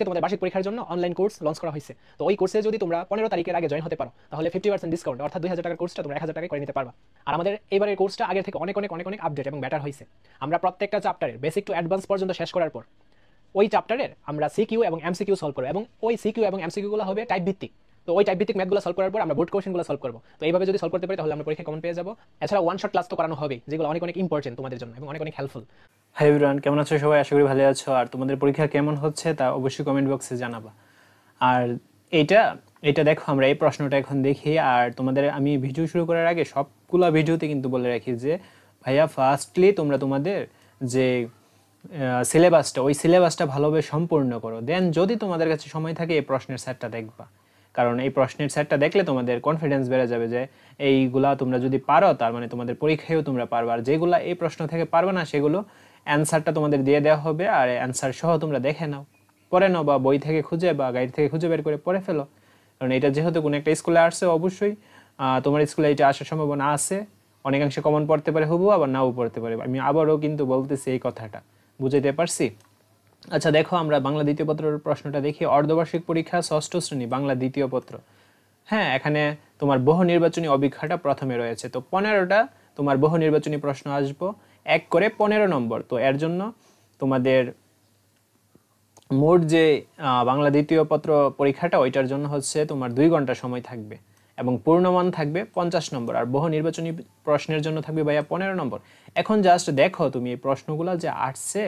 তোমাদের বার্ষিক পরীক্ষার জন্য অনলাইন কোর্স লঞ্চ করা হয়েছে। তো ওই কোর্সে যদি তোমরা 15 তারিখের আগে জয়েন হতে পারো তাহলে 50% ডিসকাউন্ট, অর্থাৎ 2000 টাকার কোর্সটা তোমরা 1000 টাকায় করে নিতে পারবা। আর আমাদের এবারের কোর্সটা আগের থেকে অনেক অনেক অনেক অনেক আপডেট এবং বেটার হয়েছে। আমরা প্রত্যেকটা চ্যাপ্টারের বেসিক টু অ্যাডভান্স পর্যন্ত শেষ করার পর ওই চ্যাপ্টারের আমরা সিকিউ এবং এমসিকিউ সলভ করবো, এবং ওই সিকিউ এবং এমসিকিউ গুলো হবে টাইপ ভিত্তিক। তো ওই টাইপ ভিত্তিক ম্যাথগুলো সলভ করার পর আমরা বোর্ড কোশ্চেনগুলো সলভ করবো। তো এইভাবে যদি সলভ করতে পারি তাহলে আমরা পরীক্ষা কমন পেয়ে যাবো। এছাড়া ওয়ান শট ক্লাস তো করানো হবে, যেগুলো অনেক অনেক ইম্পর্টেন্ট তোমাদের জন্য এবং অনেক অনেক হেল্পফুল। হাই এভরিওয়ান, কেমন আছো সবাই? আশা করি ভালো আছো। আর তোমাদের পরীক্ষা কেমন হচ্ছে তা অবশ্যই কমেন্ট বক্সে জানাবা। আর এটা দেখো, আমরা এই প্রশ্নটা এখন দেখি। আর তোমাদের আমি ভিডিও শুরু করার আগে সবগুলা ভিডিওতে কিন্তু বলে রাখি যে ভাইয়া ফার্স্টলি তোমরা তোমাদের যে সিলেবাসটা, ওই সিলেবাসটা ভালোভাবে সম্পূর্ণ করো। দেন যদি তোমাদের কাছে সময় থাকে এই প্রশ্নের সেটটা দেখবা, কারণ এই প্রশ্নের সেটটা দেখলে তোমাদের কনফিডেন্স বেড়ে যাবে যে এইগুলা তোমরা যদি পারো তার মানে তোমাদের পরীক্ষায়ও তোমরা পারবা। আর যেগুলা এই প্রশ্ন থেকে পারবে না সেগুলো অ্যান্সারটা তোমাদের দিয়ে দেওয়া হবে, আর অ্যান্সার সহ তোমরা দেখে নাও, পড়ে নাও, বা বই থেকে খুঁজে বা গাইড থেকে খুঁজে বের করে পড়ে ফেলো। কারণ এটা যেহেতু কোনো একটা স্কুলে আসছে, অবশ্যই তোমার স্কুলে এটা আসার সম্ভাবনা আছে। অনেকাংশে কমন পড়তে পারে, হুবহু আবার নাও পড়তে পারে। আমি আবারও কিন্তু বলতেছি এই কথাটা, বুঝাইতে পারছি? আচ্ছা দেখো, আমরা বাংলা দ্বিতীয় পত্রের প্রশ্নটা দেখি। অর্ধবার্ষিক পরীক্ষা ষষ্ঠ শ্রেণী বাংলা দ্বিতীয় পত্র। হ্যাঁ, এখানে তোমার বহু নির্বাচনী অভিজ্ঞতা প্রথমে রয়েছে। তো 15টা তোমার বহু নির্বাচনী প্রশ্ন আসবো, 1 করে 15 নম্বর। তো এর জন্য তোমাদের মোট যে বাংলা দ্বিতীয় পত্র পরীক্ষাটা, ওইটার জন্য হচ্ছে তোমার 2 ঘন্টা সময় থাকবে এবং পূর্ণমান থাকবে 50 নম্বর। আর বহু নির্বাচনী প্রশ্নের জন্য থাকবে ভাইয়া 15 নম্বর। এখন জাস্ট দেখো তুমি এই প্রশ্নগুলো যে আসছে,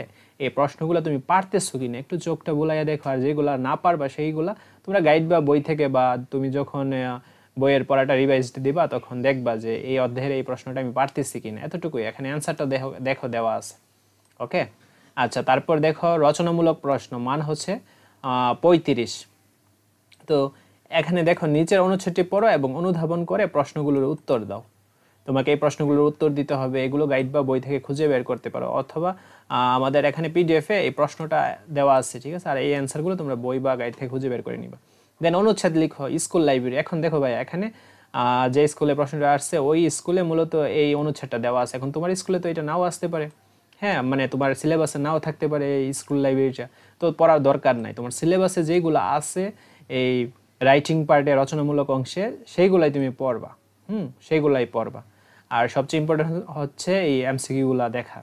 এই প্রশ্নগুলো তুমি পারতেছো কিনা, একটু চোখটা বুলাইয়া দেখো। আর যেগুলো না পারবা সেইগুলা তোমরা গাইড বা বই থেকে, বা তুমি যখন বইয়ের পড়াটা রিভাইজ দিবা তখন দেখবা যে এই অধ্যায়ের এই প্রশ্নটা আমি পারতেছি কিনা। এতটুকুই, এখানে অ্যান্সারটা দেখো দেওয়া আছে। ওকে, আচ্ছা তারপর দেখো রচনামূলক প্রশ্ন, মান হচ্ছে 35। তো এখানে দেখো নিচের অনুচ্ছেদটি পড়ো এবং অনুধাবন করে প্রশ্নগুলোর উত্তর দাও। তোমাকে এই প্রশ্নগুলোর উত্তর দিতে হবে। এগুলো গাইড বা বই থেকে খুঁজে বের করতে পারো, অথবা আমাদের এখানে পিডিএফে এই প্রশ্নটা দেওয়া আছে, ঠিক আছে? আর এই অ্যান্সারগুলো তোমরা বই বা গাইড থেকে খুঁজে বের করে নিবা। দেন অনুচ্ছেদ লিখো, স্কুল লাইব্রেরি। এখন দেখো ভাই, এখানে যে স্কুলে প্রশ্নটা আসছে ওই স্কুলে মূলত এই অনুচ্ছেদটা দেওয়া আছে। এখন তোমার স্কুলে তো এটা নাও আসতে পারে, হ্যাঁ, মানে তোমার সিলেবাসে নাও থাকতে পারে এই স্কুল লাইব্রেরিটা, তো পড়ার দরকার নাই। তোমার সিলেবাসে যেগুলো আছে এই রাইটিং পার্টে, রচনামূলক অংশে, সেইগুলাই তুমি পড়বা। সেইগুলাই পড়বা। আর সবচেয়ে ইম্পর্টেন্ট হচ্ছে এই এমসিকিউগুলা দেখা।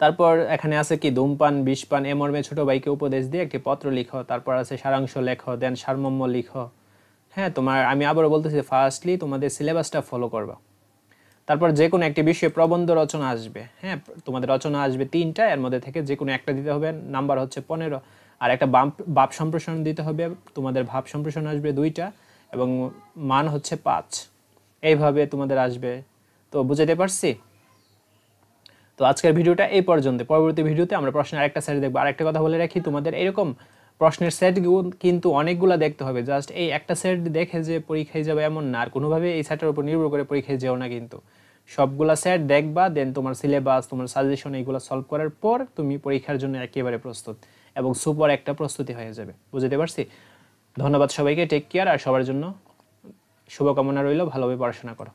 তারপর এখানে আছে কি, ধূমপান বিষপান এ মর্মে ছোট ভাইকে উপদেশ দিয়ে একটি পত্র লিখো। তারপর আছে সারাংশ লেখো, দেন সারমর্ম লিখো। হ্যাঁ, তোমার আমি আবারও বলতেছি, ফার্স্টলি তোমাদের সিলেবাসটা ফলো করবা। তারপর যে কোনো একটি বিষয়ে প্রবন্ধ রচনা আসবে। হ্যাঁ, তোমাদের রচনা আসবে 3টা, এর মধ্যে থেকে যে কোনো একটা দিতে হবে, নাম্বার হচ্ছে 15। আর একটা ভাব সম্প্রসারণ দিতে হবে, তোমাদের ভাব সম্প্রসারণ আসবে 2টা এবং মান হচ্ছে 5। এইভাবে তোমাদের আসবে। তো বুঝাতে পারছি? তো আজকের ভিডিওটা এই পর্যন্ত। পরবর্তী ভিডিওতে আমরা প্রশ্নের আরেকটা সেট দেখবো। আরেকটা কথা বলে রাখি, তোমাদের এরকম প্রশ্নের সেট কিন্তু অনেকগুলো দেখতে হবে। জাস্ট এই একটা সেট দেখে যে পরীক্ষায় যাবে এমন না, আর কোনোভাবে এই সেটের উপর নির্ভর করে পরীক্ষায় যেও না। কিন্তু সবগুলা সেট দেখবা, দেন তোমার সিলেবাস, তোমার সাজেশন, এইগুলো সলভ করার পর তুমি পরীক্ষার জন্য একেবারে প্রস্তুত এবং সুপার একটা প্রস্তুতি হয়ে যাবে। বুঝতে পারছি? ধন্যবাদ সবাইকে, টেক কেয়ার। আর সবার জন্য শুভকামনা রইল, ভালোভাবে পড়াশোনা করো।